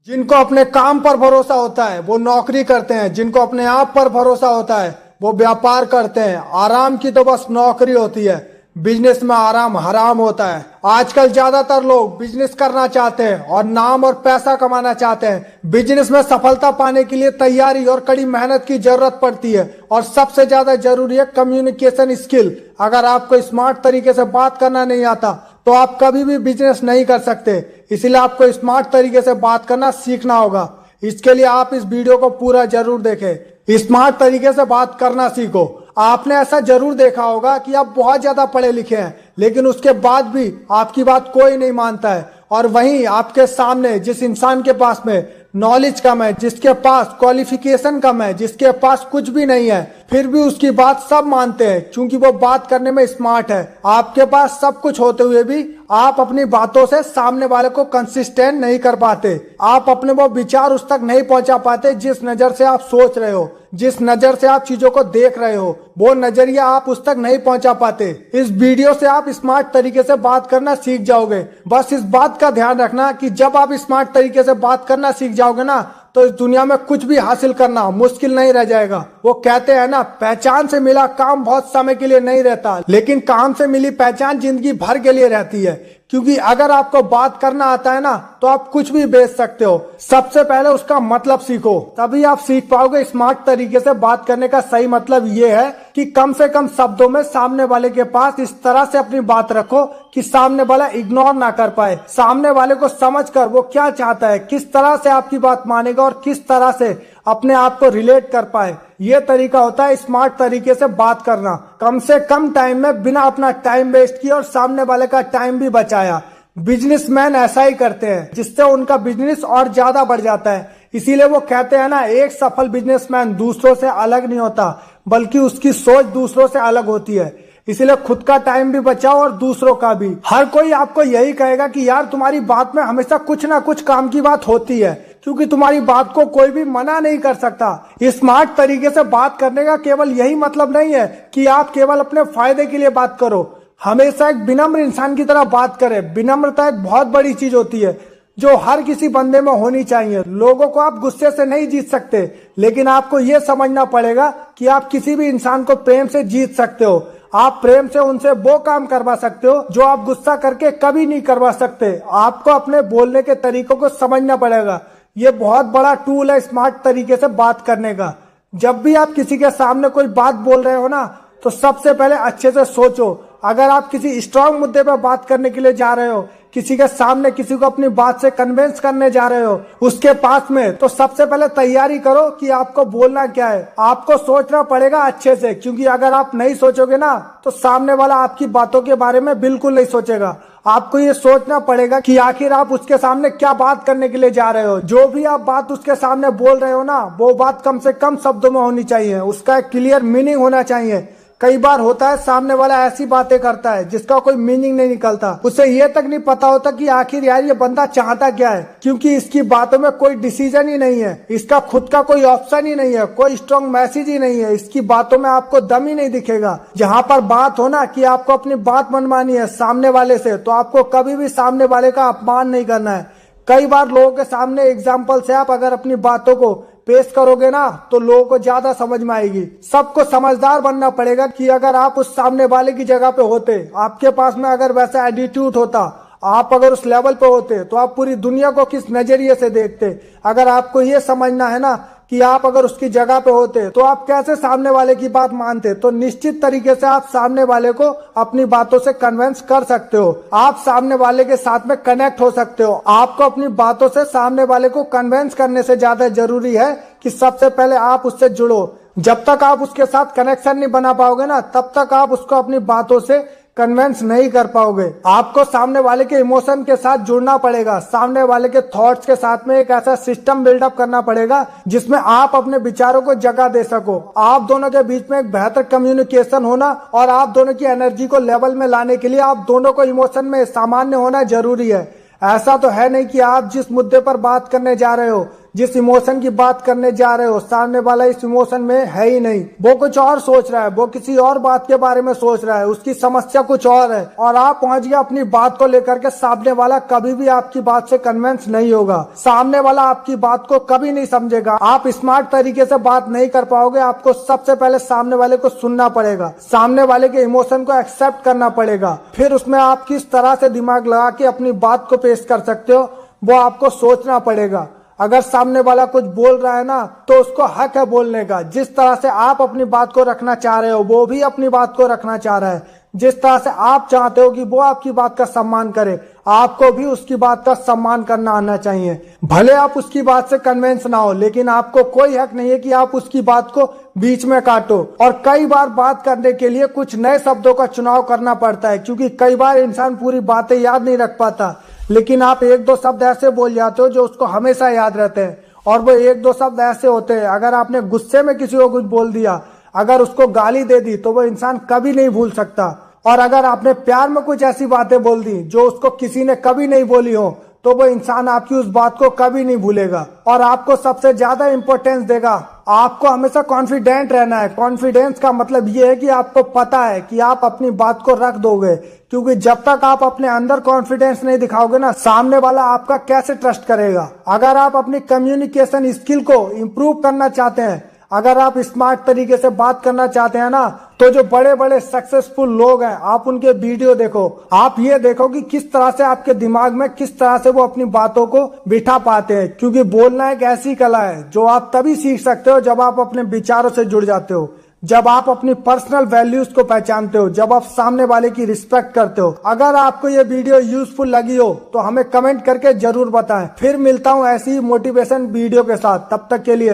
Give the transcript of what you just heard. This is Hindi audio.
जिनको अपने काम पर भरोसा होता है वो नौकरी करते हैं, जिनको अपने आप पर भरोसा होता है वो व्यापार करते हैं। आराम की तो बस नौकरी होती है, बिजनेस में आराम हराम होता है। आजकल ज्यादातर लोग बिजनेस करना चाहते हैं और नाम और पैसा कमाना चाहते हैं। बिजनेस में सफलता पाने के लिए तैयारी और कड़ी मेहनत की जरूरत पड़ती है और सबसे ज्यादा जरूरी है कम्युनिकेशन स्किल। अगर आपको स्मार्ट तरीके से बात करना नहीं आता तो आप कभी भी बिजनेस नहीं कर सकते। इसीलिए आपको स्मार्ट तरीके से बात करना सीखना होगा। इसके लिए आप इस वीडियो को पूरा जरूर देखें। स्मार्ट तरीके से बात करना सीखो। आपने ऐसा जरूर देखा होगा कि आप बहुत ज्यादा पढ़े लिखे हैं लेकिन उसके बाद भी आपकी बात कोई नहीं मानता है, और वहीं आपके सामने जिस इंसान के पास में नॉलेज कम है, जिसके पास क्वालिफिकेशन कम है, जिसके पास कुछ भी नहीं है, फिर भी उसकी बात सब मानते हैं क्योंकि वो बात करने में स्मार्ट है। आपके पास सब कुछ होते हुए भी आप अपनी बातों से सामने वाले को कंसिस्टेंट नहीं कर पाते। आप अपने वो विचार उस तक नहीं पहुंचा पाते जिस नजर से आप सोच रहे हो, जिस नजर से आप चीजों को देख रहे हो, वो नजरिया आप उस तक नहीं पहुंचा पाते। इस वीडियो से आप स्मार्ट तरीके से बात करना सीख जाओगे। बस इस बात का ध्यान रखना कि जब आप स्मार्ट तरीके से बात करना सीख जाओगे ना तो इस दुनिया में कुछ भी हासिल करना मुश्किल नहीं रह जाएगा। वो कहते हैं ना, पहचान से मिला काम बहुत समय के लिए नहीं रहता, लेकिन काम से मिली पहचान जिंदगी भर के लिए रहती है। क्योंकि अगर आपको बात करना आता है ना तो आप कुछ भी बेच सकते हो। सबसे पहले उसका मतलब सीखो, तभी आप सीख पाओगे स्मार्ट तरीके से बात करने का सही मतलब ये है कि कम से कम शब्दों में सामने वाले के पास इस तरह से अपनी बात रखो कि सामने वाला इग्नोर ना कर पाए। सामने वाले को समझकर वो क्या चाहता है, किस तरह से आपकी बात मानेगा और किस तरह से अपने आप को रिलेट कर पाए। ये तरीका होता है स्मार्ट तरीके से बात करना। कम से कम टाइम में बिना अपना टाइम वेस्ट किया और सामने वाले का टाइम भी बचाया। बिजनेसमैन ऐसा ही करते हैं जिससे उनका बिजनेस और ज्यादा बढ़ जाता है। इसीलिए वो कहते हैं ना, एक सफल बिजनेसमैन दूसरों से अलग नहीं होता बल्कि उसकी सोच दूसरों से अलग होती है। इसीलिए खुद का टाइम भी बचाओ और दूसरों का भी। हर कोई आपको यही कहेगा कि यार तुम्हारी बात में हमेशा कुछ ना कुछ काम की बात होती है, क्योंकि तुम्हारी बात को कोई भी मना नहीं कर सकता। स्मार्ट तरीके से बात करने का केवल यही मतलब नहीं है कि आप केवल अपने फायदे के लिए बात करो। हमेशा एक विनम्र इंसान की तरह बात करें। विनम्रता एक बहुत बड़ी चीज होती है जो हर किसी बंदे में होनी चाहिए। लोगों को आप गुस्से से नहीं जीत सकते, लेकिन आपको यह समझना पड़ेगा कि आप किसी भी इंसान को प्रेम से जीत सकते हो। आप प्रेम से उनसे वो काम करवा सकते हो जो आप गुस्सा करके कभी नहीं करवा सकते। आपको अपने बोलने के तरीकों को समझना पड़ेगा। ये बहुत बड़ा टूल है स्मार्ट तरीके से बात करने का। जब भी आप किसी के सामने कोई बात बोल रहे हो ना तो सबसे पहले अच्छे से सोचो। अगर आप किसी स्ट्रांग मुद्दे पर बात करने के लिए जा रहे हो, किसी के सामने किसी को अपनी बात से कन्विंस करने जा रहे हो उसके पास में, तो सबसे पहले तैयारी करो कि आपको बोलना क्या है। आपको सोचना पड़ेगा अच्छे से, क्योंकि अगर आप नहीं सोचोगे ना तो सामने वाला आपकी बातों के बारे में बिल्कुल नहीं सोचेगा। आपको ये सोचना पड़ेगा कि आखिर आप उसके सामने क्या बात करने के लिए जा रहे हो। जो भी आप बात उसके सामने बोल रहे हो ना, वो बात कम से कम शब्दों में होनी चाहिए, उसका एक क्लियर मीनिंग होना चाहिए। कई बार होता है सामने वाला ऐसी बातें करता है जिसका कोई मीनिंग नहीं निकलता। उसे ये तक नहीं पता होता कि आखिर यार ये बंदा चाहता क्या है, क्योंकि इसकी बातों में कोई डिसीजन ही नहीं है, इसका खुद का कोई ऑप्शन ही नहीं है, कोई स्ट्रॉन्ग मैसेज ही नहीं है, इसकी बातों में आपको दम ही नहीं दिखेगा। जहां पर बात हो ना कि आपको अपनी बात मनवानी है सामने वाले से, तो आपको कभी भी सामने वाले का अपमान नहीं करना है। कई बार लोगों के सामने एग्जाम्पल से आप अगर अपनी बातों को पेश करोगे ना तो लोगों को ज्यादा समझ में आएगी। सबको समझदार बनना पड़ेगा कि अगर आप उस सामने वाले की जगह पे होते, आपके पास में अगर वैसा एटीट्यूड होता, आप अगर उस लेवल पे होते तो आप पूरी दुनिया को किस नजरिए से देखते। अगर आपको ये समझना है ना कि आप अगर उसकी जगह पे होते तो आप कैसे सामने वाले की बात मानते, तो निश्चित तरीके से आप सामने वाले को अपनी बातों से कन्विंस कर सकते हो। आप सामने वाले के साथ में कनेक्ट हो सकते हो। आपको अपनी बातों से सामने वाले को कन्विंस करने से ज्यादा जरूरी है कि सबसे पहले आप उससे जुड़ो। जब तक आप उसके साथ कनेक्शन नहीं बना पाओगे ना तब तक आप उसको अपनी बातों से कन्विंस नहीं कर पाओगे। आपको सामने वाले के इमोशन के साथ जुड़ना पड़ेगा, सामने वाले के थॉट्स के साथ में एक ऐसा सिस्टम बिल्डअप करना पड़ेगा जिसमें आप अपने विचारों को जगह दे सको। आप दोनों के बीच में एक बेहतर कम्युनिकेशन होना और आप दोनों की एनर्जी को लेवल में लाने के लिए आप दोनों को इमोशन में सामान्य होना जरूरी है। ऐसा तो है नहीं कि आप जिस मुद्दे पर बात करने जा रहे हो जिस इमोशन की बात करने जा रहे हो सामने वाला इस इमोशन में है ही नहीं, वो कुछ और सोच रहा है, वो किसी और बात के बारे में सोच रहा है, उसकी समस्या कुछ और है और आप पहुंच गए अपनी बात को लेकर के। सामने वाला कभी भी आपकी बात से कन्विंस नहीं होगा, सामने वाला आपकी बात को कभी नहीं समझेगा। आप स्मार्ट तरीके से बात नहीं कर पाओगे। आपको सबसे पहले सामने वाले को सुनना पड़ेगा, सामने वाले के इमोशन को एक्सेप्ट करना पड़ेगा, फिर उसमें आप किस तरह से दिमाग लगा के अपनी बात को पेश कर सकते हो वो आपको सोचना पड़ेगा। अगर सामने वाला कुछ बोल रहा है ना तो उसको हक है बोलने का। जिस तरह से आप अपनी बात को रखना चाह रहे हो वो भी अपनी बात को रखना चाह रहा है। जिस तरह से आप चाहते हो कि वो आपकी बात का सम्मान करे, आपको भी उसकी बात का सम्मान करना आना चाहिए। भले आप उसकी बात से कन्विंस ना हो, लेकिन आपको कोई हक नहीं है कि आप उसकी बात को बीच में काटो। और कई बार बात करने के लिए कुछ नए शब्दों का चुनाव करना पड़ता है, क्योंकि कई बार इंसान पूरी बातें याद नहीं रख पाता, लेकिन आप एक दो शब्द ऐसे बोल जाते हो जो उसको हमेशा याद रहते हैं। और वो एक दो शब्द ऐसे होते हैं, अगर आपने गुस्से में किसी को कुछ बोल दिया, अगर उसको गाली दे दी तो वो इंसान कभी नहीं भूल सकता। और अगर आपने प्यार में कुछ ऐसी बातें बोल दी जो उसको किसी ने कभी नहीं बोली हो तो वो इंसान आपकी उस बात को कभी नहीं भूलेगा और आपको सबसे ज्यादा इंपॉर्टेंस देगा। आपको हमेशा कॉन्फिडेंट रहना है। कॉन्फिडेंस का मतलब ये है कि आपको पता है कि आप अपनी बात को रख दोगे, क्योंकि जब तक आप अपने अंदर कॉन्फिडेंस नहीं दिखाओगे ना, सामने वाला आपका कैसे ट्रस्ट करेगा। अगर आप अपनी कम्युनिकेशन स्किल को इम्प्रूव करना चाहते हैं, अगर आप स्मार्ट तरीके से बात करना चाहते हैं ना, तो जो बड़े बड़े सक्सेसफुल लोग हैं आप उनके वीडियो देखो। आप ये देखो कि किस तरह से आपके दिमाग में किस तरह से वो अपनी बातों को बिठा पाते हैं, क्योंकि बोलना एक ऐसी कला है जो आप तभी सीख सकते हो जब आप अपने विचारों से जुड़ जाते हो, जब आप अपनी पर्सनल वैल्यूज को पहचानते हो, जब आप सामने वाले की रिस्पेक्ट करते हो। अगर आपको ये वीडियो यूजफुल लगी हो तो हमें कमेंट करके जरूर बताएं। फिर मिलता हूँ ऐसी मोटिवेशन वीडियो के साथ, तब तक के लिए